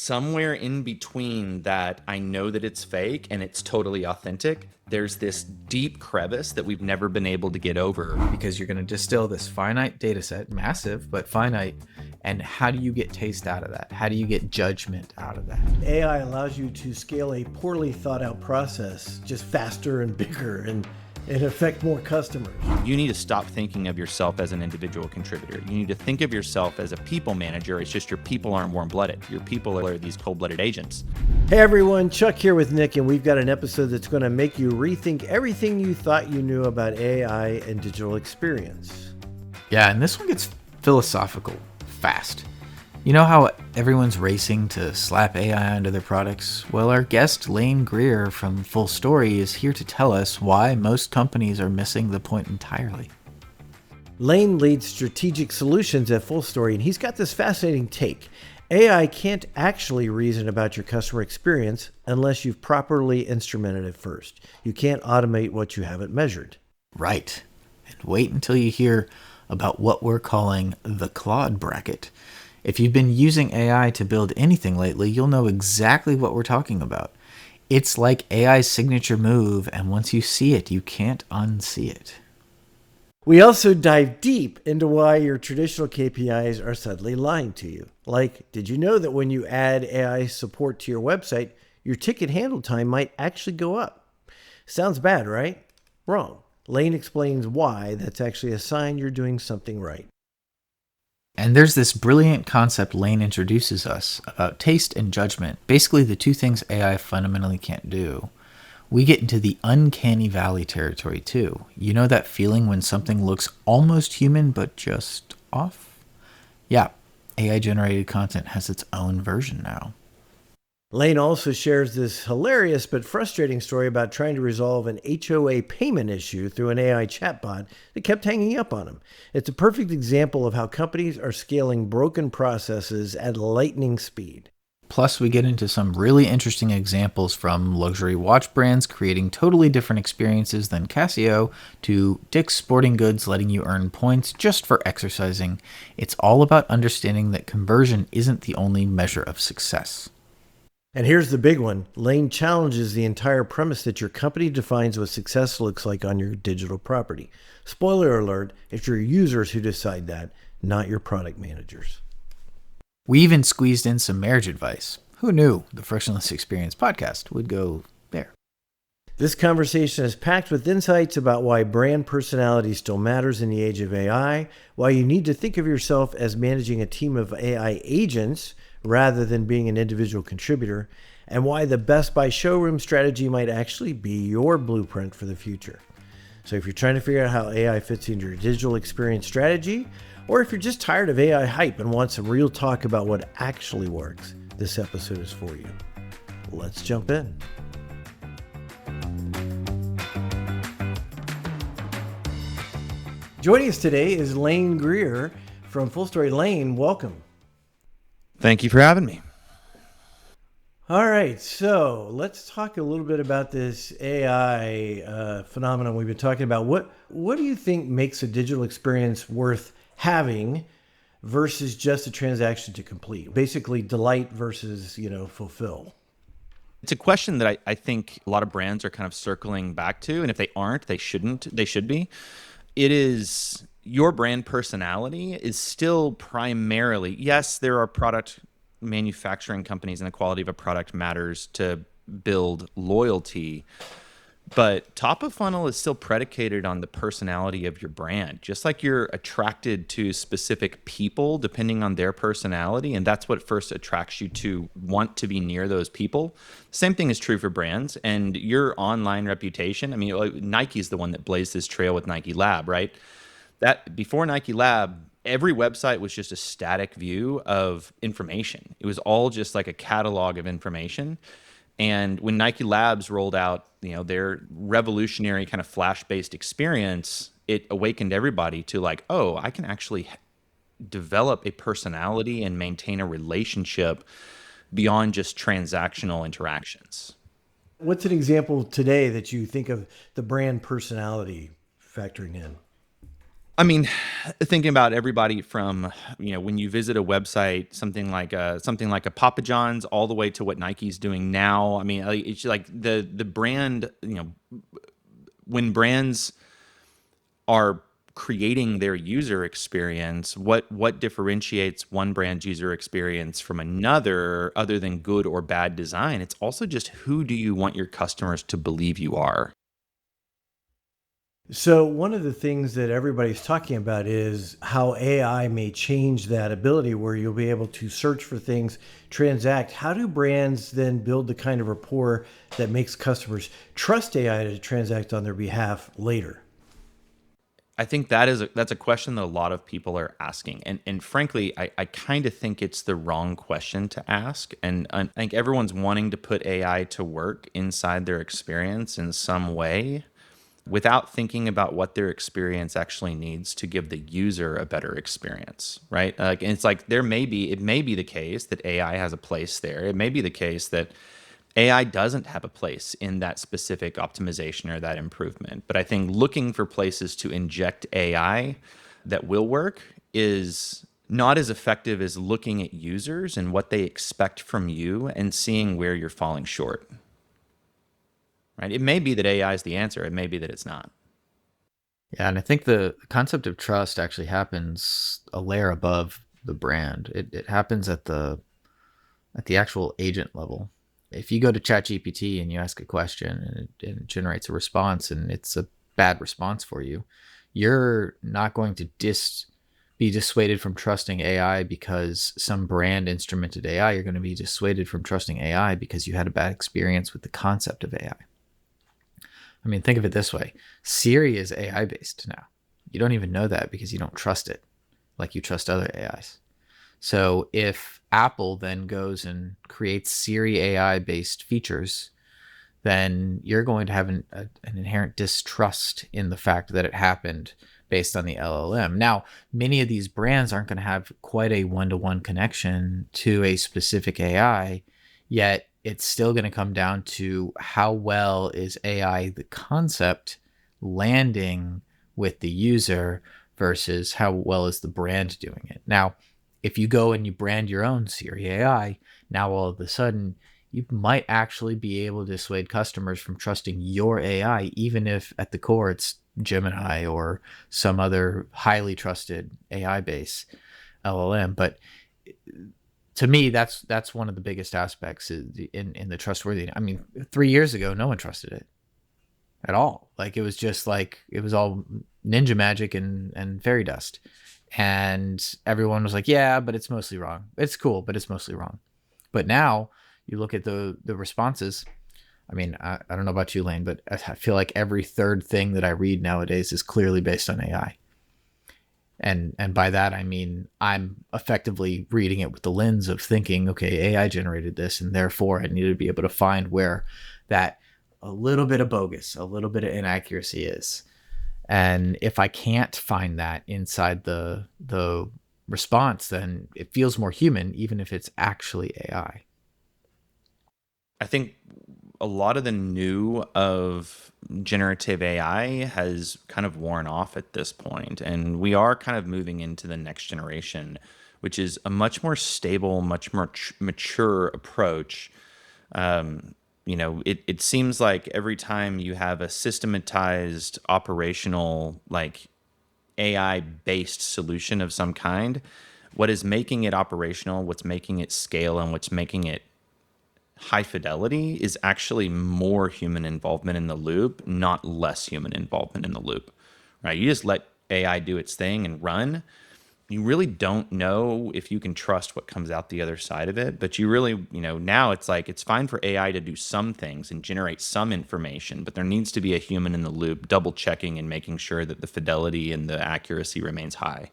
somewhere in between that I know that it's fake and it's totally authentic, there's this deep crevice that we've never been able to get over. Because you're going to distill this finite data set, massive, but finite. And how do you get taste out of that? How do you get judgment out of that? AI allows you to scale a poorly thought out process just faster and bigger and affect more customers. You need to stop thinking of yourself as an individual contributor. You need to think of yourself as a people manager. It's just your people aren't warm-blooded. Your people are these cold-blooded agents. Hey everyone, Chuck here with Nick, and we've got an episode that's going to make you rethink everything you thought you knew about AI and digital experience. Yeah, and this one gets philosophical fast. You know how everyone's racing to slap AI onto their products? Well, our guest Lane Greer from Fullstory is here to tell us why most companies are missing the point entirely. Lane leads strategic solutions at Fullstory, and he's got this fascinating take. AI can't actually reason about your customer experience unless you've properly instrumented it first. You can't automate what you haven't measured. Right. And wait until you hear about what we're calling the Claude Bracket. If you've been using AI to build anything lately, you'll know exactly what we're talking about. It's like AI's signature move, and once you see it, you can't unsee it. We also dive deep into why your traditional KPIs are suddenly lying to you. Like, did you know that when you add AI support to your website, your ticket handle time might actually go up? Sounds bad, right? Wrong. Lane explains why that's actually a sign you're doing something right. And there's this brilliant concept Lane introduces us about taste and judgment, basically the two things AI fundamentally can't do. We get into the Uncanny Valley territory too. You know that feeling when something looks almost human but just off? Yeah, AI-generated content has its own version now. Lane also shares this hilarious but frustrating story about trying to resolve an HOA payment issue through an AI chatbot that kept hanging up on him. It's a perfect example of how companies are scaling broken processes at lightning speed. Plus, we get into some really interesting examples from luxury watch brands creating totally different experiences than Casio to Dick's Sporting Goods letting you earn points just for exercising. It's all about understanding that conversion isn't the only measure of success. And here's the big one. Lane challenges the entire premise that your company defines what success looks like on your digital property. Spoiler alert, it's your users who decide that, not your product managers. We even squeezed in some marriage advice. Who knew the Frictionless Experience podcast would go there? This conversation is packed with insights about why brand personality still matters in the age of AI, why you need to think of yourself as managing a team of AI agents rather than being an individual contributor, and why the Best Buy showroom strategy might actually be your blueprint for the future. So if you're trying to figure out how AI fits into your digital experience strategy, or if you're just tired of AI hype and want some real talk about what actually works, this episode is for you. Let's jump in. Joining us today is Lane Greer from Fullstory. Lane, welcome. Thank you for having me. All right, so let's talk a little bit about this AI phenomenon we've been talking about. What do you think makes a digital experience worth having versus just a transaction to complete? Basically, delight versus, fulfill. It's a question that I think a lot of brands are kind of circling back to, and if they aren't, they shouldn't. They should be. It is your brand personality is still primarily, yes, there are product manufacturing companies and the quality of a product matters to build loyalty, but top of funnel is still predicated on the personality of your brand. Just like you're attracted to specific people depending on their personality, and that's what first attracts you to want to be near those people. Same thing is true for brands and your online reputation. I mean, like Nike's the one that blazed this trail with Nike Lab, right? That before Nike Lab, every website was just a static view of information. It was all just like a catalog of information. And when Nike Labs rolled out, their revolutionary kind of flash-based experience, it awakened everybody to like, oh, I can actually develop a personality and maintain a relationship beyond just transactional interactions. What's an example today that you think of the brand personality factoring in? I mean, thinking about everybody from, when you visit a website, something like a Papa John's, all the way to what Nike's doing now. I mean, it's like the brand. When brands are creating their user experience, what differentiates one brand's user experience from another, other than good or bad design? It's also just, who do you want your customers to believe you are? So, one of the things that everybody's talking about is how AI may change that ability where you'll be able to search for things, transact. How do brands then build the kind of rapport that makes customers trust AI to transact on their behalf later? I think that's a question that a lot of people are asking, and frankly, I kind of think it's the wrong question to ask. And I think everyone's wanting to put AI to work inside their experience in some way, without thinking about what their experience actually needs to give the user a better experience, right? Like, and it's like, it may be the case that AI has a place there. It may be the case that AI doesn't have a place in that specific optimization or that improvement. But I think looking for places to inject AI that will work is not as effective as looking at users and what they expect from you and seeing where you're falling short. Right? It may be that AI is the answer. It may be that it's not. Yeah, and I think the concept of trust actually happens a layer above the brand. It happens at the actual agent level. If you go to ChatGPT and you ask a question and it generates a response and it's a bad response for you, you're not going to be dissuaded from trusting AI because some brand instrumented AI. You're going to be dissuaded from trusting AI because you had a bad experience with the concept of AI. I mean, think of it this way. Siri is AI based now. You don't even know that because you don't trust it like you trust other AIs. So if Apple then goes and creates Siri AI based features, then you're going to have an inherent distrust in the fact that it happened based on the LLM. Now, many of these brands aren't going to have quite a one-to-one connection to a specific AI, yet it's still going to come down to how well is AI, the concept, landing with the user versus how well is the brand doing it. Now, if you go and you brand your own Siri AI, now all of a sudden you might actually be able to dissuade customers from trusting your AI, even if at the core it's Gemini or some other highly trusted AI base LLM. But to me, that's one of the biggest aspects in the trustworthiness. I mean, 3 years ago, no one trusted it at all. Like, it was just like, it was all ninja magic and fairy dust. And everyone was like, yeah, but it's mostly wrong. It's cool, but it's mostly wrong. But now you look at the responses. I mean, I don't know about you, Lane, but I feel like every third thing that I read nowadays is clearly based on AI. And by that, I mean, I'm effectively reading it with the lens of thinking, okay, AI generated this, and therefore I need to be able to find where that a little bit of bogus, a little bit of inaccuracy is. And if I can't find that inside the response, then it feels more human, even if it's actually AI. I think a lot of the new of generative AI has kind of worn off at this point, and we are kind of moving into the next generation, which is a much more stable, much more mature approach. It seems like every time you have a systematized operational, like, AI based solution of some kind, what is making it operational, what's making it scale, and what's making it high fidelity is actually more human involvement in the loop, not less human involvement in the loop, right? You just let AI do its thing and run. You really don't know if you can trust what comes out the other side of it, but you really, now it's like, it's fine for AI to do some things and generate some information, but there needs to be a human in the loop, double checking and making sure that the fidelity and the accuracy remains high.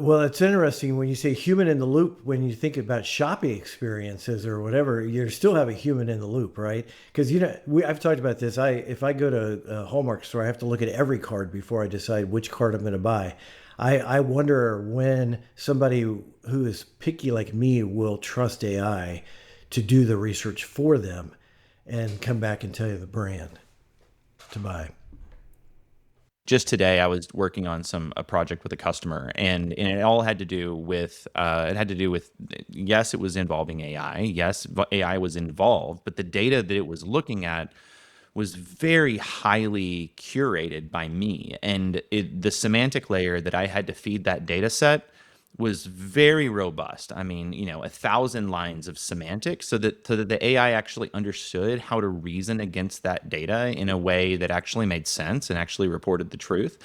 Well, it's interesting when you say human in the loop, when you think about shopping experiences or whatever, you still have a human in the loop, right? Because, I've talked about this. If I go to a Hallmark store, I have to look at every card before I decide which card I'm going to buy. I wonder when somebody who is picky like me will trust AI to do the research for them and come back and tell you the brand to buy. just today I was working on a project with a customer, and it all had to do with yes, it was involving AI. Yes, AI was involved, but the data that it was looking at was very highly curated by me, and the semantic layer that I had to feed that data set was very robust. I mean, 1,000 lines of semantics, so that the AI actually understood how to reason against that data in a way that actually made sense and actually reported the truth.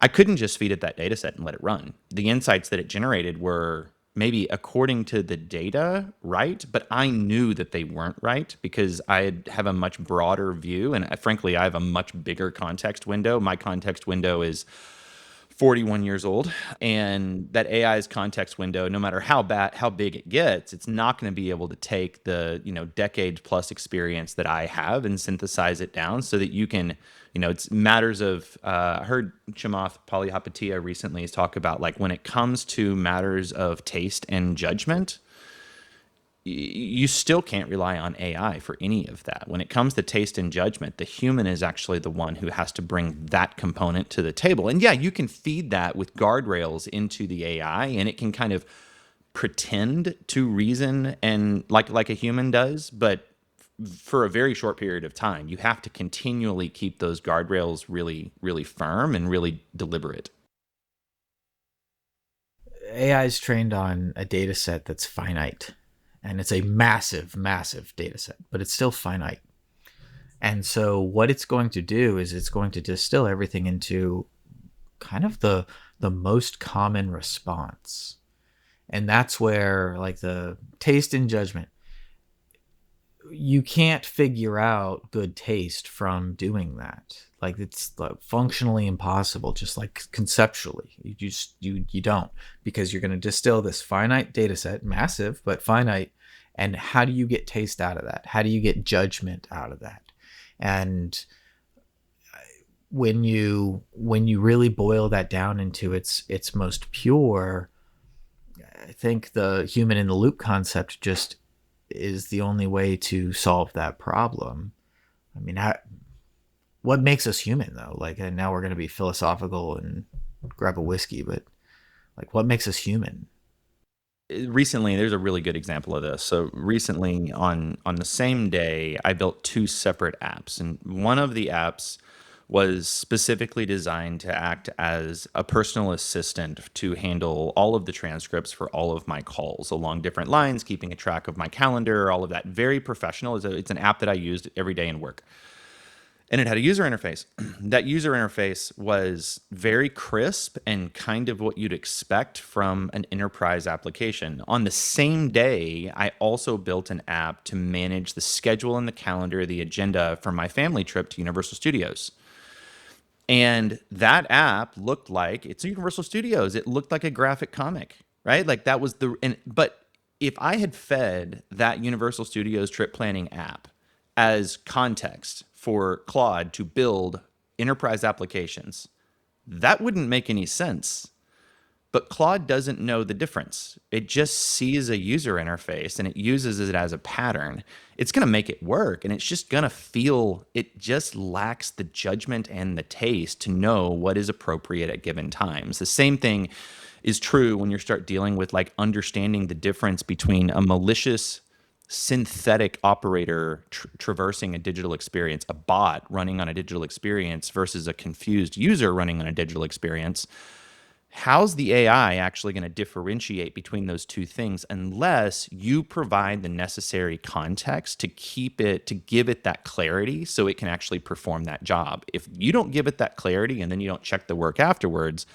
I couldn't just feed it that data set and let it run. The insights that it generated were maybe according to the data right, but I knew that they weren't right because have a much broader view, and frankly, I have a much bigger context window. My context window is 41 years old, and that AI's context window, no matter how big it gets, it's not going to be able to take the decade plus experience that I have and synthesize it down so that you can, it's matters of I heard Chamath Palihapitiya recently talk about, like, when it comes to matters of taste and judgment, you still can't rely on AI for any of that. When it comes to taste and judgment, the human is actually the one who has to bring that component to the table. And yeah, you can feed that with guardrails into the AI, and it can kind of pretend to reason and like a human does, but for a very short period of time, you have to continually keep those guardrails really, really firm and really deliberate. AI is trained on a data set that's finite, and it's a massive, massive data set, but it's still finite. And so what it's going to do is it's going to distill everything into kind of the most common response. And that's where, like, the taste and judgment, you can't figure out good taste from doing that. Like, it's functionally impossible, just like conceptually. You don't, because you're going to distill this finite data set, massive but finite, and how do you get taste out of that? How do you get judgment out of that? And when you really boil that down into its most pure, I think the human in the loop concept just is the only way to solve that problem. I mean, what makes us human, though? Like, and now we're going to be philosophical and grab a whiskey, but, like, what makes us human? Recently, there's a really good example of this. So recently, on the same day, I built two separate apps, and one of the apps was specifically designed to act as a personal assistant to handle all of the transcripts for all of my calls along different lines, keeping a track of my calendar, all of that. Very professional. It's an app that I used every day in work. And it had a user interface. That user interface was very crisp and kind of what you'd expect from an enterprise application. On the same day, I also built an app to manage the schedule and the calendar, the agenda for my family trip to Universal Studios. And that app looked like it's Universal Studios. It looked like a graphic comic, right? Like, that was but if I had fed that Universal Studios trip planning app as context for Claude to build enterprise applications, that wouldn't make any sense. But Claude doesn't know the difference. It just sees a user interface and it uses it as a pattern. It's going to make it work, and it's just going to feel, it just lacks the judgment and the taste to know what is appropriate at given times. The same thing is true when you start dealing with, like, understanding the difference between a malicious synthetic operator traversing a digital experience, a bot running on a digital experience, versus a confused user running on a digital experience. How's the AI actually going to differentiate between those two things unless you provide the necessary context to give it that clarity so it can actually perform that job? If you don't give it that clarity and then you don't check the work afterwards,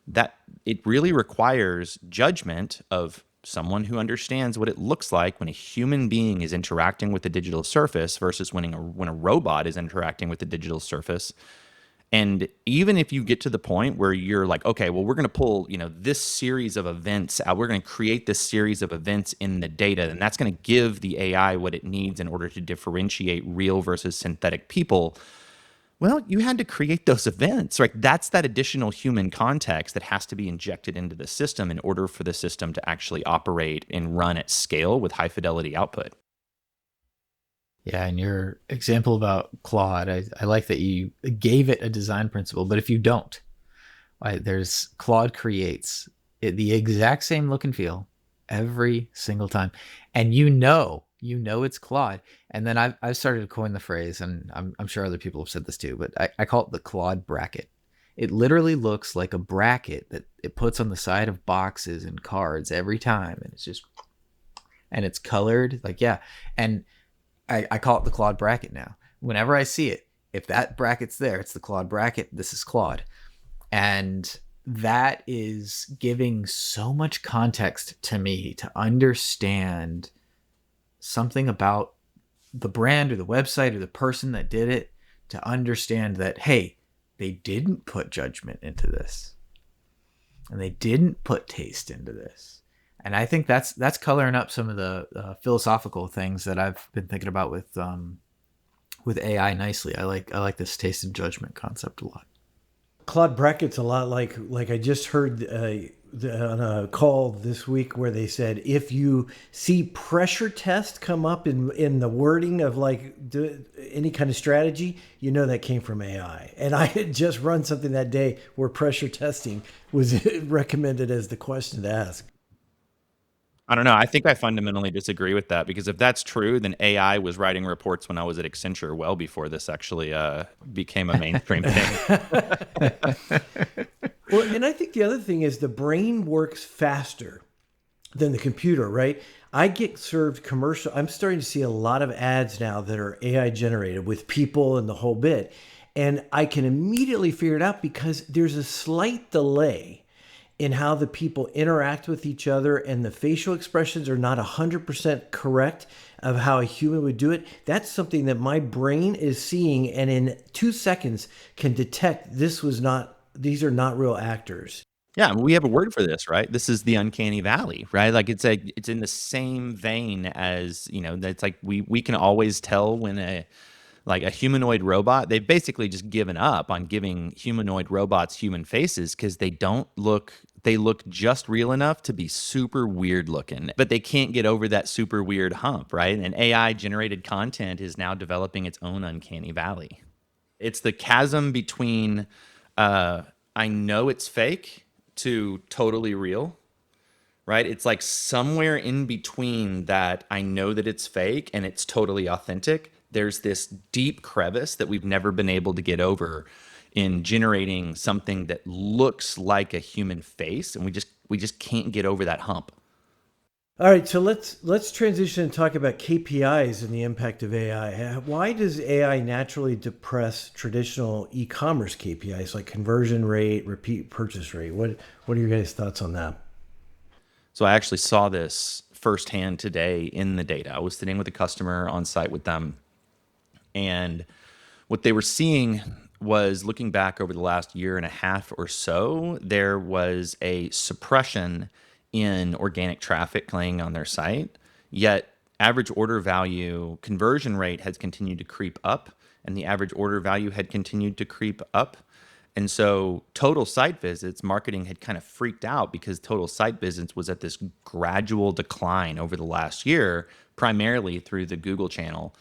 that it really requires judgment of someone who understands what it looks like when a human being is interacting with the digital surface versus when a robot is interacting with the digital surface. And even if you get to the point where you're like, okay, well, we're going to pull, this series of events out, we're going to create this series of events in the data, and that's going to give the AI what it needs in order to differentiate real versus synthetic people. Well, you had to create those events, right? That's that additional human context that has to be injected into the system in order for the system to actually operate and run at scale with high fidelity output. Yeah, and your example about Claude, I like that you gave it a design principle, but if you don't, there's Claude creates the exact same look and feel every single time. And it's Claude. And then I've started to coin the phrase, and I'm sure other people have said this too, but I call it the Claude bracket. It literally looks like a bracket that it puts on the side of boxes and cards every time. And and it's colored like, yeah. And I call it the Claude bracket now. Whenever I see it, if that bracket's there, it's the Claude bracket. This is Claude. And that is giving so much context to me to understand something about the brand or the website or the person that did it, to understand that, hey, they didn't put judgment into this and they didn't put taste into this. And I think that's coloring up some of the philosophical things that I've been thinking about with AI nicely. I like this taste and judgment concept a lot. Claude Brackett's a lot like I just heard on a call this week where they said if you see pressure test come up in the wording of any kind of strategy, you know that came from AI. And I had just run something that day where pressure testing was recommended as the question to ask. I don't know. I think I fundamentally disagree with that, because if that's true, then AI was writing reports when I was at Accenture well before this actually became a mainstream thing. Well, and I think the other thing is the brain works faster than the computer, right? I get served commercial. I'm starting to see a lot of ads now that are AI generated with people and the whole bit. And I can immediately figure it out because there's a slight delay in how the people interact with each other, and the facial expressions are not 100% correct of how a human would do it. That's something that my brain is seeing, and in 2 seconds can detect these are not real actors. Yeah, I mean, we have a word for this, right? This is the uncanny valley, right? Like it's in the same vein as, that's like we can always tell when a humanoid robot, they've basically just given up on giving humanoid robots human faces because they look just real enough to be super weird looking, but they can't get over that super weird hump, right? And AI generated content is now developing its own uncanny valley. It's the chasm between I know it's fake to totally real, right? It's like somewhere in between that I know that it's fake and it's totally authentic. There's this deep crevice that we've never been able to get over in generating something that looks like a human face, and we just can't get over that hump. All right, so let's transition and talk about KPIs and the impact of AI. Why does AI naturally depress traditional e-commerce KPIs like conversion rate, repeat purchase rate? What are your guys' thoughts on that? So I actually saw this firsthand today in the data. I was sitting with a customer on site with them, and what they were seeing was, looking back over the last year and a half or so, there was a suppression in organic traffic playing on their site. Yet average order value conversion rate has continued to creep up, and the average order value had continued to creep up. And so total site visits, marketing had kind of freaked out because total site visits was at this gradual decline over the last year, primarily through the Google channel.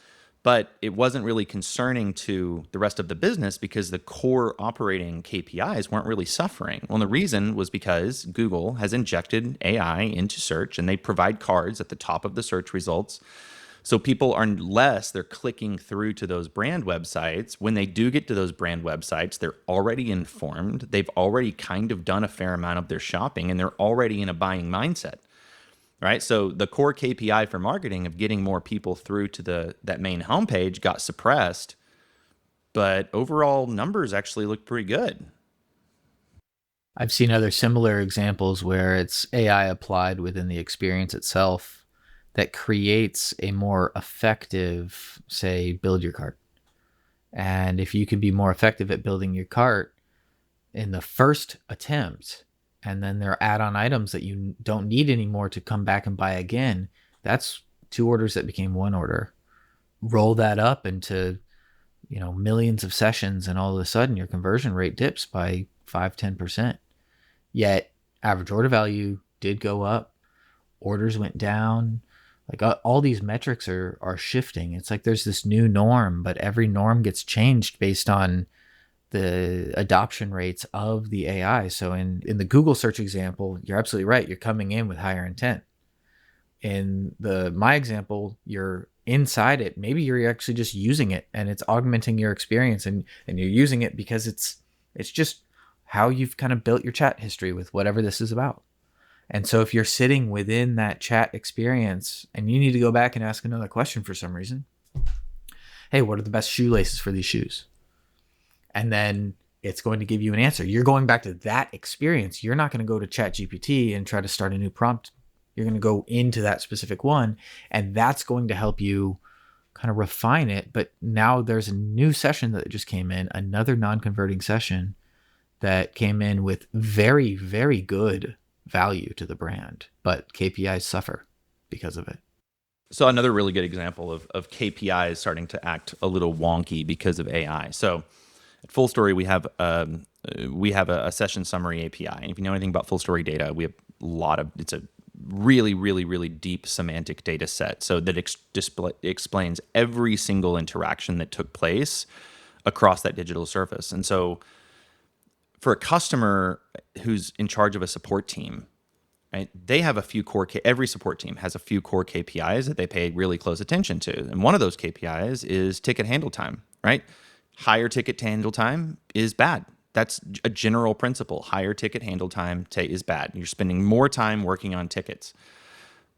But it wasn't really concerning to the rest of the business because the core operating KPIs weren't really suffering. Well, the reason was because Google has injected AI into search, and they provide cards at the top of the search results. So people are they're clicking through to those brand websites. When they do get to those brand websites, they're already informed. They've already kind of done a fair amount of their shopping, and they're already in a buying mindset. Right. So the core KPI for marketing of getting more people through to that main homepage got suppressed, but overall numbers actually look pretty good. I've seen other similar examples where it's AI applied within the experience itself that creates a more effective, say, build your cart. And if you can be more effective at building your cart in the first attempt, and then there are add-on items that you don't need anymore to come back and buy again, that's 2 orders that became 1 order. Roll that up into, millions of sessions, and all of a sudden your conversion rate dips by 5-10%. Yet average order value did go up, orders went down. Like all these metrics are shifting. It's like there's this new norm, but every norm gets changed based on the adoption rates of the AI. So in the Google search example, you're absolutely right. You're coming in with higher intent. In my example, you're inside it. Maybe you're actually just using it and it's augmenting your experience, and you're using it because it's just how you've kind of built your chat history with whatever this is about. And so if you're sitting within that chat experience and you need to go back and ask another question for some reason, hey, what are the best shoelaces for these shoes? And then it's going to give you an answer. You're going back to that experience. You're not going to go to ChatGPT and try to start a new prompt. You're going to go into that specific one, and that's going to help you kind of refine it. But now there's a new session that just came in, another non-converting session that came in with very, very good value to the brand, but KPIs suffer because of it. So another really good example of KPIs starting to act a little wonky because of AI. So at Fullstory, we have a session summary API, and if you know anything about Fullstory data, we have it's a really, really, really deep semantic data set. So that explains every single interaction that took place across that digital surface. And so for a customer who's in charge of a support team, right, they have a few every support team has a few core KPIs that they pay really close attention to. And one of those KPIs is ticket handle time, right? Higher ticket handle time is bad. That's a general principle. Higher ticket handle time is bad. You're spending more time working on tickets.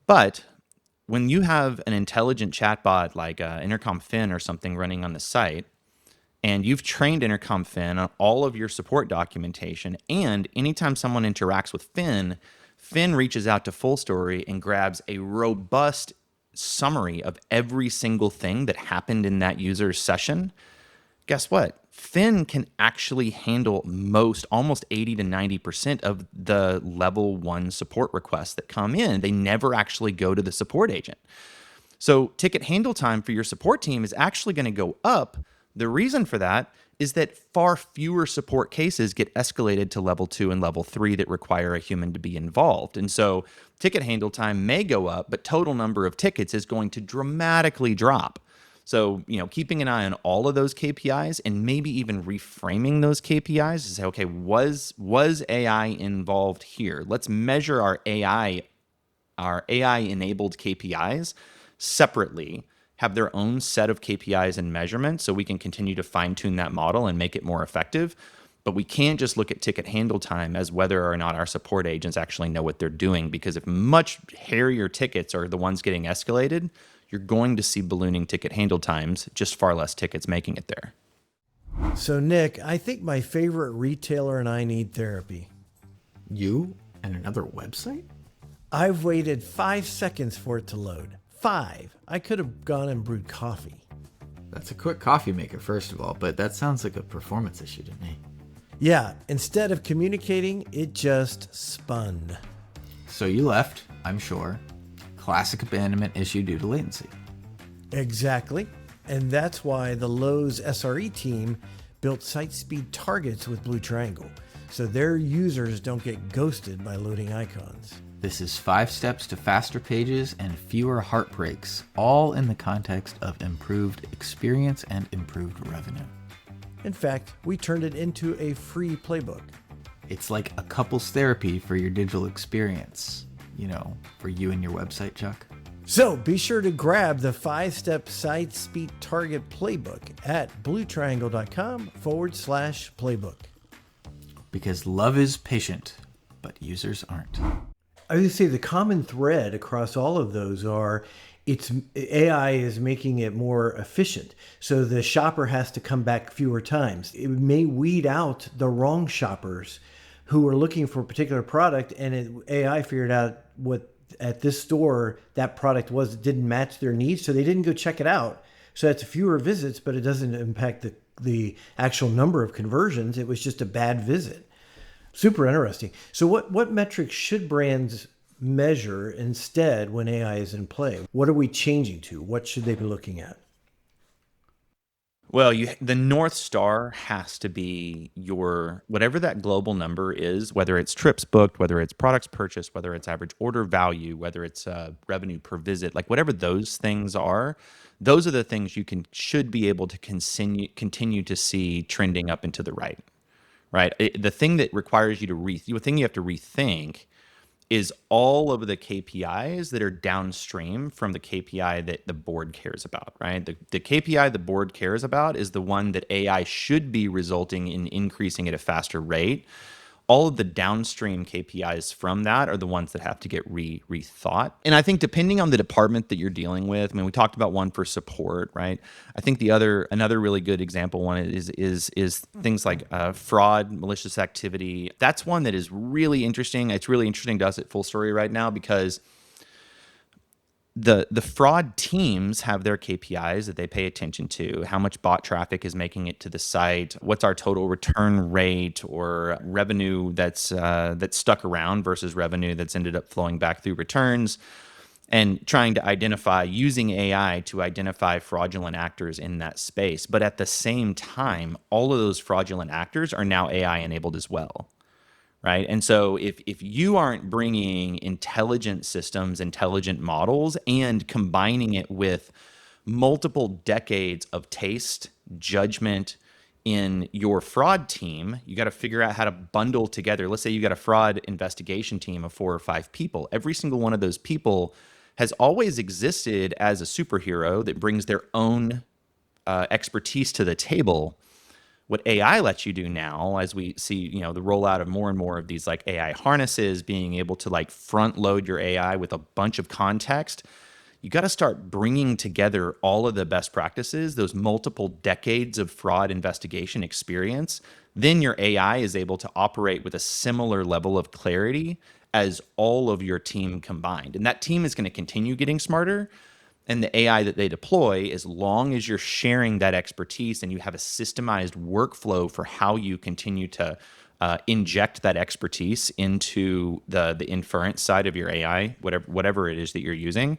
But when you have an intelligent chatbot like Intercom Fin or something running on the site, and you've trained Intercom Fin on all of your support documentation, and anytime someone interacts with Fin, Fin reaches out to Fullstory and grabs a robust summary of every single thing that happened in that user's session. Guess what? Fin can actually handle almost 80 to 90% of the level 1 support requests that come in. They never actually go to the support agent. So ticket handle time for your support team is actually going to go up. The reason for that is that far fewer support cases get escalated to level 2 and level 3 that require a human to be involved. And so ticket handle time may go up, but total number of tickets is going to dramatically drop. So, keeping an eye on all of those KPIs and maybe even reframing those KPIs to say, okay, was AI involved here? Let's measure our AI enabled KPIs separately, have their own set of KPIs and measurements so we can continue to fine tune that model and make it more effective. But we can't just look at ticket handle time as whether or not our support agents actually know what they're doing, because if much hairier tickets are the ones getting escalated, you're going to see ballooning ticket handle times, just far less tickets making it there. So, Nick, I think my favorite retailer and I need therapy. You and another website? I've waited 5 seconds for it to load. 5. I could have gone and brewed coffee. That's a quick coffee maker, first of all, but that sounds like a performance issue to me. Yeah, instead of communicating, it just spun. So you left, I'm sure. Classic abandonment issue due to latency. Exactly. And that's why the Lowe's SRE team built site speed targets with Blue Triangle, so their users don't get ghosted by loading icons. This is 5 steps to faster pages and fewer heartbreaks, all in the context of improved experience and improved revenue. In fact, we turned it into a free playbook. It's like a couples therapy for your digital experience. For you and your website, Chuck. So be sure to grab the 5-step site speed target playbook at bluetriangle.com/playbook. Because love is patient, but users aren't. I would say the common thread across all of those are AI is making it more efficient. So the shopper has to come back fewer times. It may weed out the wrong shoppers who are looking for a particular product, and AI figured out what at this store that product didn't match their needs, so they didn't go check it out. So that's fewer visits, but it doesn't impact the actual number of conversions. It was just a bad visit. Super interesting. So what metrics should brands measure instead when AI is in play? What are we changing to? What should they be looking at? Well, the North Star has to be your whatever that global number is, whether it's trips booked, whether it's products purchased, whether it's average order value, whether it's revenue per visit, like whatever those things are, those are the things you should be able to continue to see trending up and to the right, right? The thing that requires you to the thing you have to rethink is all of the KPIs that are downstream from the KPI that the board cares about, right? The KPI the board cares about is the one that AI should be resulting in increasing at a faster rate. All of the downstream KPIs from that are the ones that have to get rethought. And I think depending on the department that you're dealing with, I mean, we talked about one for support, right? I think another really good example one is things like fraud, malicious activity. That's one that is really interesting. It's really interesting to us at Fullstory right now because the fraud teams have their KPIs that they pay attention to. How much bot traffic is making it to the site? What's our total return rate or revenue that's stuck around versus revenue that's ended up flowing back through returns? And trying to using AI to identify fraudulent actors in that space. But at the same time, all of those fraudulent actors are now AI enabled as well. Right. And so if you aren't bringing intelligent systems, intelligent models, and combining it with multiple decades of taste, judgment in your fraud team, you got to figure out how to bundle together. Let's say you got a fraud investigation team of 4 or 5 people. Every single one of those people has always existed as a superhero that brings their own expertise to the table. What AI lets you do now, as we see, the rollout of more and more of these like AI harnesses, being able to like front load your AI with a bunch of context, you got to start bringing together all of the best practices, those multiple decades of fraud investigation experience. Then your AI is able to operate with a similar level of clarity as all of your team combined. And that team is going to continue getting smarter. And the AI that they deploy, as long as you're sharing that expertise and you have a systemized workflow for how you continue to inject that expertise into the inference side of your AI, whatever it is that you're using,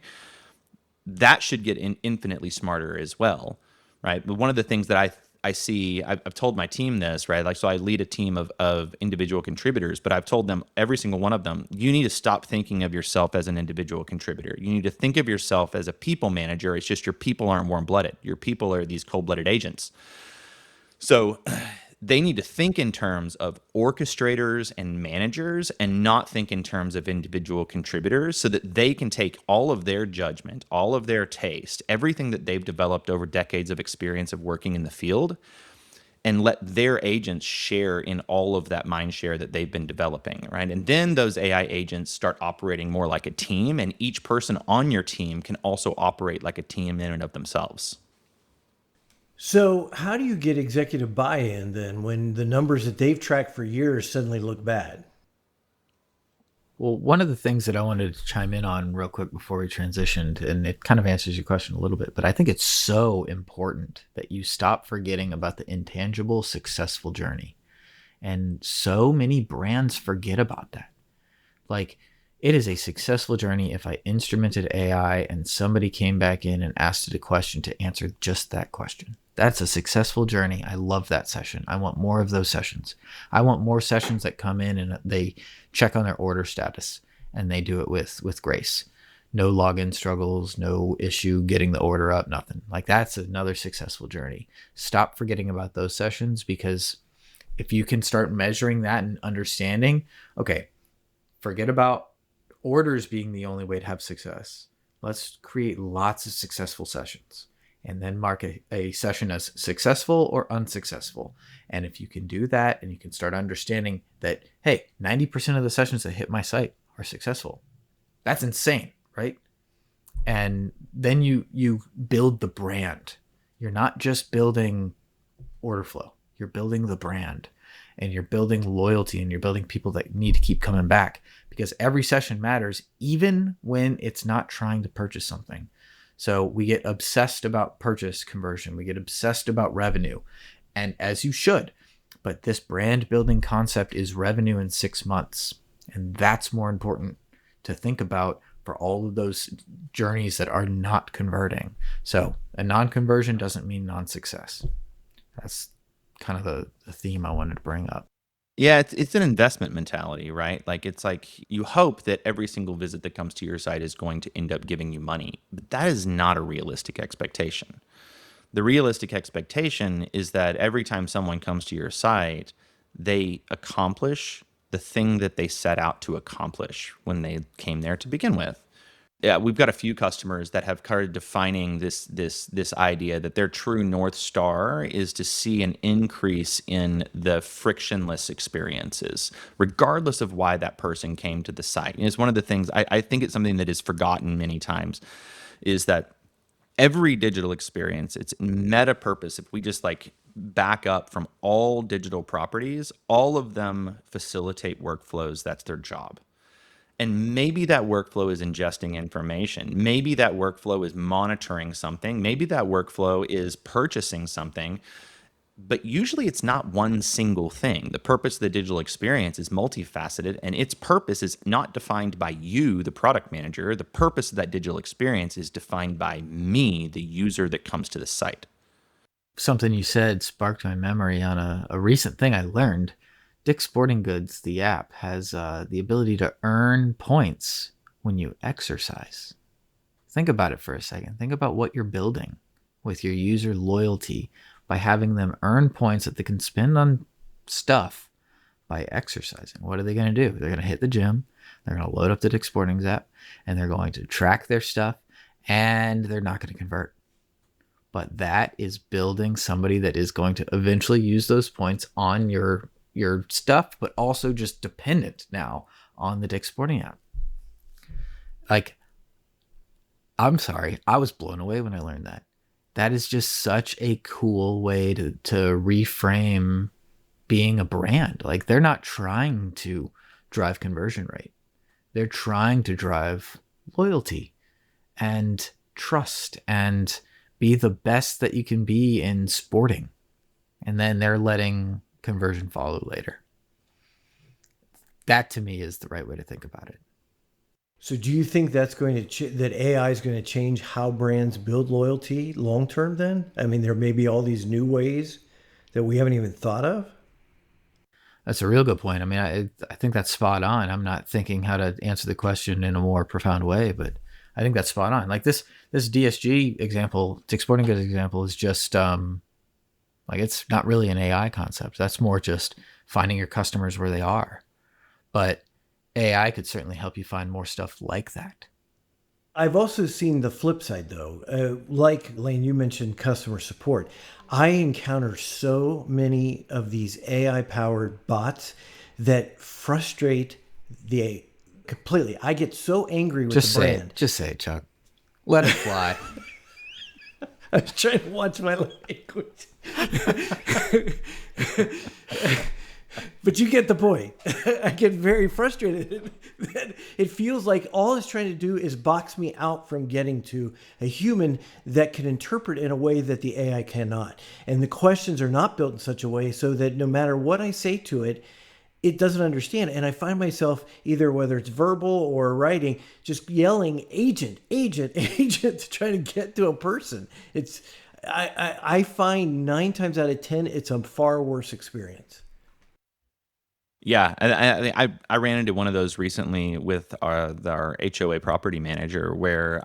that should get infinitely smarter as well, right? But one of the things that I see, I've told my team this, right? Like, so I lead a team of individual contributors, but I've told them, every single one of them, you need to stop thinking of yourself as an individual contributor. You need to think of yourself as a people manager. It's just your people aren't warm-blooded. Your people are these cold-blooded agents. So they need to think in terms of orchestrators and managers and not think in terms of individual contributors, so that they can take all of their judgment, all of their taste, everything that they've developed over decades of experience of working in the field, and let their agents share in all of that mind share that they've been developing, right? And then those AI agents start operating more like a team, and each person on your team can also operate like a team in and of themselves. So, how do you get executive buy-in then when the numbers that they've tracked for years suddenly look bad? Well, one of the things that I wanted to chime in on real quick before we transitioned, and it kind of answers your question a little bit, but I think it's so important that you stop forgetting about the intangible successful journey. And so many brands forget about that. Like, it is a successful journey if I instrumented AI and somebody came back in and asked it a question to answer just that question. That's a successful journey. I love that session. I want more of those sessions. I want more sessions that come in and they check on their order status and they do it with grace. No login struggles, no issue getting the order up, nothing. Like, that's another successful journey. Stop forgetting about those sessions, because if you can start measuring that and understanding, okay, forget about orders being the only way to have success. Let's create lots of successful sessions and then mark a session as successful or unsuccessful. And if you can do that and you can start understanding that, hey, 90% of the sessions that hit my site are successful. That's insane, right? And then you build the brand. You're not just building order flow. You're building the brand, and you're building loyalty, and you're building people that need to keep coming back, because every session matters, even when it's not trying to purchase something. So we get obsessed about purchase conversion. We get obsessed about revenue, and as you should. But this brand building concept is revenue in 6 months. And that's more important to think about for all of those journeys that are not converting. So a non-conversion doesn't mean non-success. That's kind of the theme I wanted to bring up. Yeah, it's an investment mentality, right? Like it's like you hope that every single visit that comes to your site is going to end up giving you money, but that is not a realistic expectation. The realistic expectation is that every time someone comes to your site, they accomplish the thing that they set out to accomplish when they came there to begin with. Yeah, we've got a few customers that have started defining this idea that their true north star is to see an increase in the frictionless experiences, regardless of why that person came to the site. And it's one of the things I think it's something that is forgotten many times, is that every digital experience, its meta purpose, if we just like back up from all digital properties, all of them facilitate workflows. That's their job. And maybe that workflow is ingesting information. Maybe that workflow is monitoring something. Maybe that workflow is purchasing something. But usually it's not one single thing. The purpose of the digital experience is multifaceted, and its purpose is not defined by you, the product manager. The purpose of that digital experience is defined by me, the user that comes to the site. Something you said sparked my memory on a recent thing I learned. Dick's Sporting Goods, the app, has the ability to earn points when you exercise. Think about it for a second. Think about what you're building with your user loyalty by having them earn points that they can spend on stuff by exercising. What are they going to do? They're going to hit the gym. They're going to load up the Dick's Sporting Goods app, and they're going to track their stuff, and they're not going to convert. But that is building somebody that is going to eventually use those points on your stuff, but also just dependent now on the Dick's Sporting app. Like, I'm sorry, I was blown away when I learned that. That is just such a cool way to reframe being a brand. Like, they're not trying to drive conversion rate. They're trying to drive loyalty and trust and be the best that you can be in sporting. And then they're letting conversion follow later. That to me is the right way to think about it. So do you think that's going to that AI is going to change how brands build loyalty long term then? I mean, there may be all these new ways that we haven't even thought of. That's a real good point. I mean, I think that's spot on. I'm not thinking how to answer the question in a more profound way, but I think that's spot on. Like this DSG example, Dick's Sporting Goods example, is just like, it's not really an AI concept. That's more just finding your customers where they are. But AI could certainly help you find more stuff like that. I've also seen the flip side though. Like Lane, you mentioned customer support. I encounter so many of these AI powered bots that frustrate the completely. I get so angry with the brand. Just say it, Chuck. Let it fly. I was trying to watch my language. But you get the point. I get very frustrated that it feels like all it's trying to do is box me out from getting to a human that can interpret in a way that the AI cannot. And the questions are not built in such a way so that no matter what I say to it, it doesn't understand. And I find myself either, whether it's verbal or writing, just yelling agent, agent, agent to try to get to a person. I find 9 times out of 10, it's a far worse experience. Yeah, I ran into one of those recently with our HOA property manager, where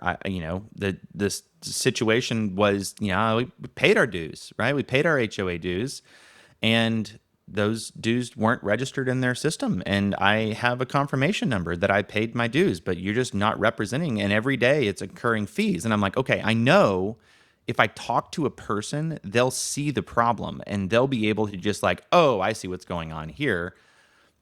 this situation was, we paid our dues, right? We paid our HOA dues, and those dues weren't registered in their system. And I have a confirmation number that I paid my dues, but you're just not representing. And every day it's incurring fees. And I'm like, okay, I know if I talk to a person, they'll see the problem and they'll be able to just like, oh, I see what's going on here.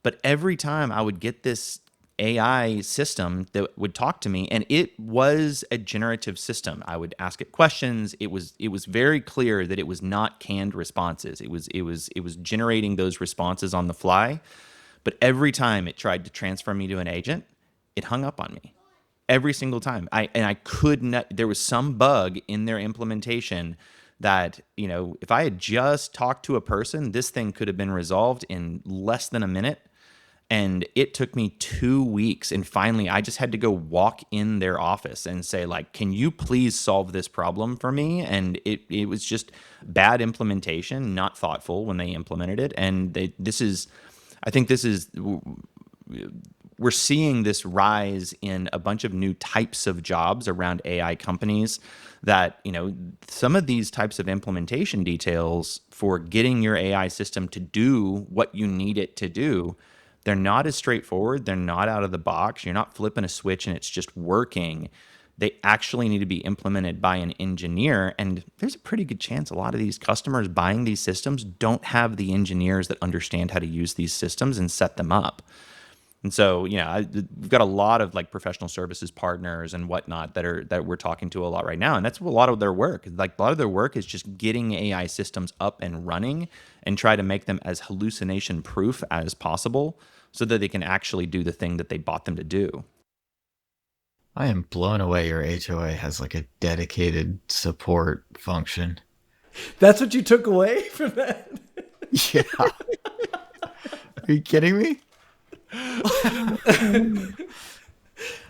But every time I would get this AI system that would talk to me, and it was a generative system. I would ask it questions. It was very clear that it was not canned responses. It was generating those responses on the fly. But every time it tried to transfer me to an agent, it hung up on me. Every single time. I could not. There was some bug in their implementation that, if I had just talked to a person, this thing could have been resolved in less than a minute. And it took me 2 weeks. And finally, I just had to go walk in their office and say, like, can you please solve this problem for me? And it was just bad implementation, not thoughtful when they implemented it. And I think we're seeing this rise in a bunch of new types of jobs around AI companies that, some of these types of implementation details for getting your AI system to do what you need it to do, they're not as straightforward. They're not out of the box. You're not flipping a switch and it's just working. They actually need to be implemented by an engineer. And there's a pretty good chance a lot of these customers buying these systems don't have the engineers that understand how to use these systems and set them up. And so, we've got a lot of like professional services partners and whatnot that we're talking to a lot right now, and that's a lot of their work. Like a lot of their work is just getting AI systems up and running and try to make them as hallucination proof as possible, so that they can actually do the thing that they bought them to do. I am blown away your HOA has like a dedicated support function. That's what you took away from that? Yeah. Are you kidding me?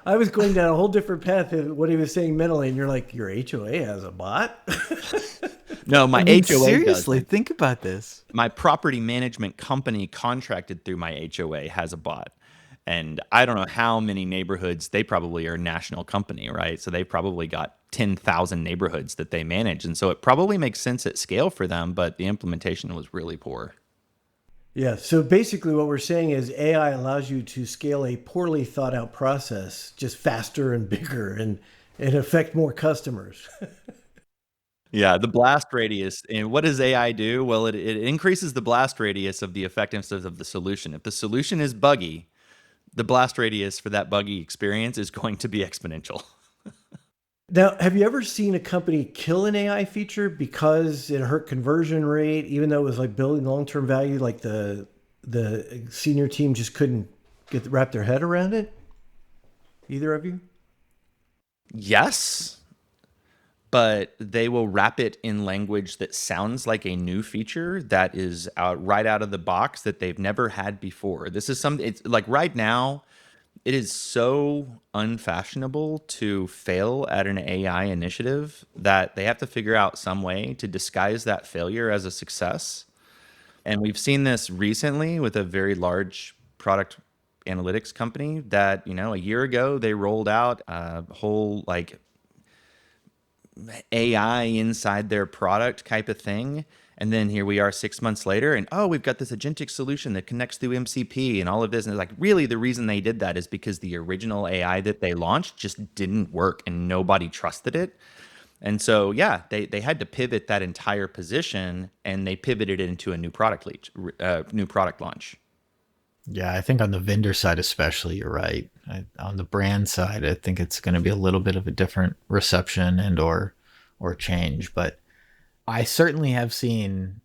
I was going down a whole different path of what he was saying mentally, and you're like, your HOA has a bot? No, my I mean, HOA seriously, doesn't. think about this. My property management company contracted through my HOA has a bot. And I don't know how many neighborhoods. They probably are a national company, right? So they've probably got 10,000 neighborhoods that they manage. And so it probably makes sense at scale for them, but the implementation was really poor. Yeah. So basically, what we're saying is AI allows you to scale a poorly thought out process just faster and bigger and affect more customers. Yeah, the blast radius. And what does AI do? Well, it increases the blast radius of the effectiveness of the solution. If the solution is buggy, the blast radius for that buggy experience is going to be exponential. Now, have you ever seen a company kill an AI feature because it hurt conversion rate, even though it was like building long term value, like the senior team just couldn't wrap their head around it? Either of you? Yes, but they will wrap it in language that sounds like a new feature that is out right out of the box that they've never had before. This is something. It's like right now, it is so unfashionable to fail at an AI initiative that they have to figure out some way to disguise that failure as a success. And we've seen this recently with a very large product analytics company that, a year ago they rolled out a whole like AI inside their product type of thing. And then here we are 6 months later, and we've got this agentic solution that connects through MCP and all of this. And it's like, really, the reason they did that is because the original AI that they launched just didn't work and nobody trusted it. And so, yeah, they had to pivot that entire position, and they pivoted it into a new product launch. Yeah, I think on the vendor side, especially, you're right. On the brand side, I think it's going to be a little bit of a different reception and or change. But I certainly have seen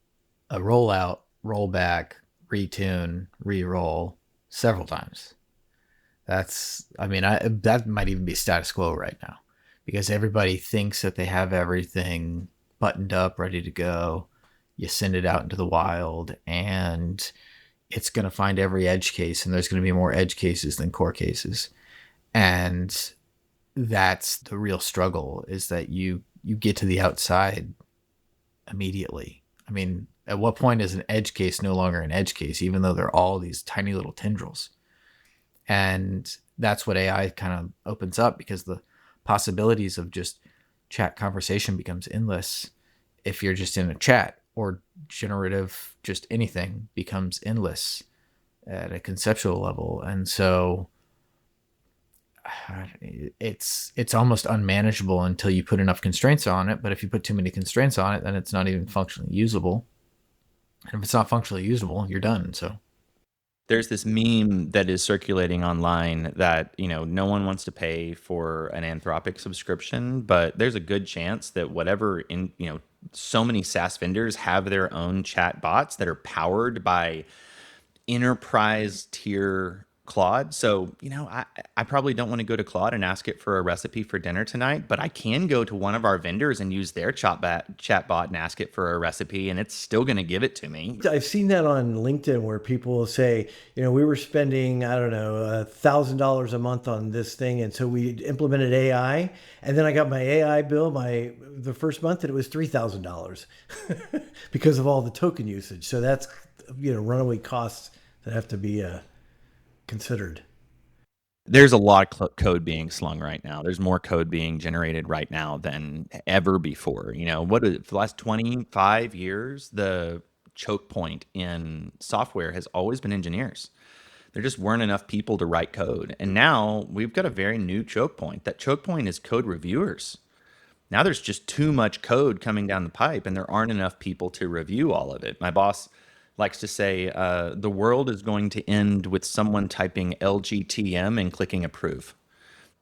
a rollout, rollback, retune, re-roll several times. That might even be status quo right now because everybody thinks that they have everything buttoned up, ready to go. You send it out into the wild and it's going to find every edge case, and there's going to be more edge cases than core cases. And that's the real struggle, is that you get to the outside immediately. I mean, at what point is an edge case no longer an edge case, even though they're all these tiny little tendrils? And that's what AI kind of opens up, because the possibilities of just chat conversation becomes endless. If you're just in a chat, or generative, just anything becomes endless at a conceptual level. And so it's almost unmanageable until you put enough constraints on it. But if you put too many constraints on it, then it's not even functionally usable. And if it's not functionally usable, you're done. So There's this meme that is circulating online that, no one wants to pay for an Anthropic subscription, but there's a good chance that so many SaaS vendors have their own chat bots that are powered by enterprise tier Claude. So, I probably don't want to go to Claude and ask it for a recipe for dinner tonight, but I can go to one of our vendors and use their chatbot and ask it for a recipe, and it's still going to give it to me. I've seen that on LinkedIn where people will say, we were spending, I don't know, $1,000 a month on this thing. And so we implemented AI. And then I got my AI bill the first month and it was $3,000 because of all the token usage. So that's, runaway costs that have to be considered. There's a lot of code being slung right now. There's more code being generated right now than ever before. For the last 25 years, the choke point in software has always been engineers. There just weren't enough people to write code. And now we've got a very new choke point. That choke point is code reviewers. Now there's just too much code coming down the pipe and there aren't enough people to review all of it. My boss likes to say the world is going to end with someone typing LGTM and clicking approve.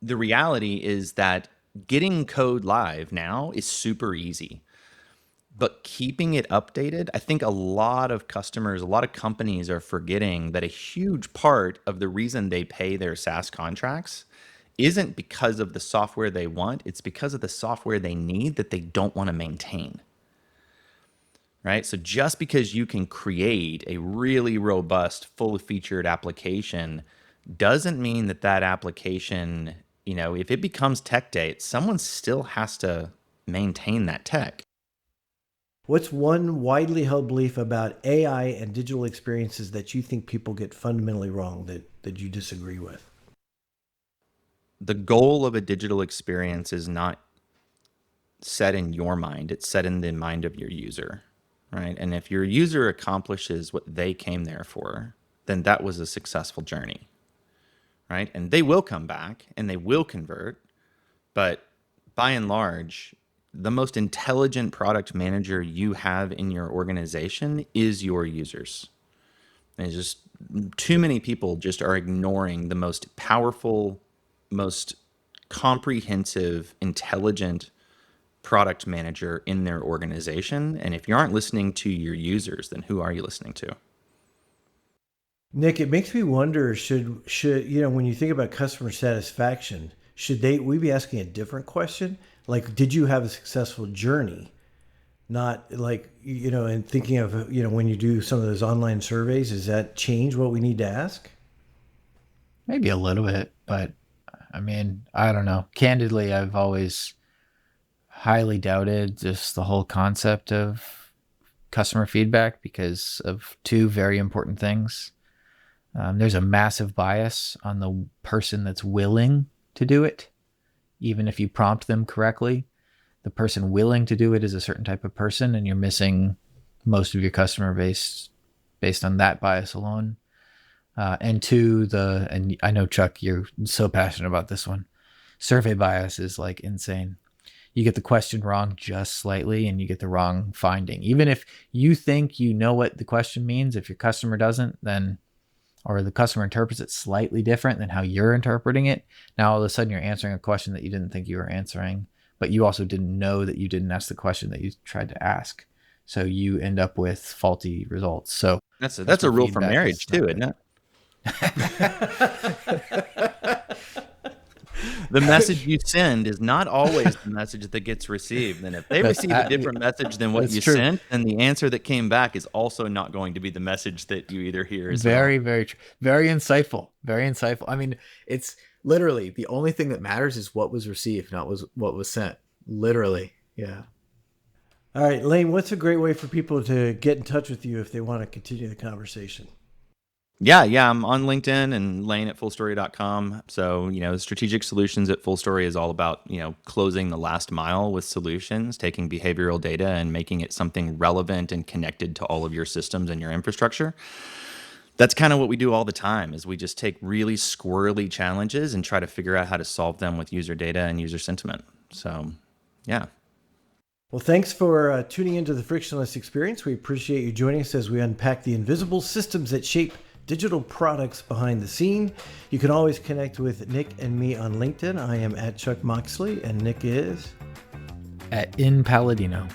The reality is that getting code live now is super easy, but keeping it updated, I think a lot of customers, a lot of companies are forgetting that a huge part of the reason they pay their SaaS contracts isn't because of the software they want, it's because of the software they need that they don't want to maintain. Right? So just because you can create a really robust, fully featured application doesn't mean that application, if it becomes tech date, someone still has to maintain that tech. What's one widely held belief about AI and digital experiences that you think people get fundamentally wrong that you disagree with? The goal of a digital experience is not set in your mind, it's set in the mind of your user. Right? And if your user accomplishes what they came there for, then that was a successful journey. Right? And they will come back and they will convert. But by and large, the most intelligent product manager you have in your organization is your users. And it's just too many people just are ignoring the most powerful, most comprehensive, intelligent product manager in their organization. And if you aren't listening to your users, then who are you listening to? Nick, it makes me wonder, should when you think about customer satisfaction, should we be asking a different question? Like, did you have a successful journey? Not like, and thinking of, when you do some of those online surveys, does that change what we need to ask? Maybe a little bit, but I don't know. Candidly, I've always highly doubted just the whole concept of customer feedback because of two very important things. There's a massive bias on the person that's willing to do it. Even if you prompt them correctly, the person willing to do it is a certain type of person, and you're missing most of your customer base based on that bias alone. And two, and I know, Chuck, you're so passionate about this one. Survey bias is like insane. You get the question wrong just slightly and you get the wrong finding. Even if you think you know what the question means, if your customer doesn't, then, or the customer interprets it slightly different than how you're interpreting it, now all of a sudden you're answering a question that you didn't think you were answering, but you also didn't know that you didn't ask the question that you tried to ask. So you end up with faulty results. So that's a rule for marriage too, isn't it? The message you send is not always the message that gets received. And if they receive a different message than what you sent, then the answer that came back is also not going to be the message that you either hear as well. Very true. Very insightful. Very insightful. It's literally the only thing that matters is what was received, not what was sent. Literally. Yeah. All right, Lane, what's a great way for people to get in touch with you if they want to continue the conversation? Yeah. I'm on LinkedIn and Lane at Fullstory.com. So, strategic solutions at Fullstory is all about, closing the last mile with solutions, taking behavioral data and making it something relevant and connected to all of your systems and your infrastructure. That's kind of what we do all the time is we just take really squirrely challenges and try to figure out how to solve them with user data and user sentiment. So, yeah. Well, thanks for tuning into the Frictionless Experience. We appreciate you joining us as we unpack the invisible systems that shape digital products behind the scene. You can always connect with Nick and me on LinkedIn. I am at Chuck Moxley and Nick is at In Paladino.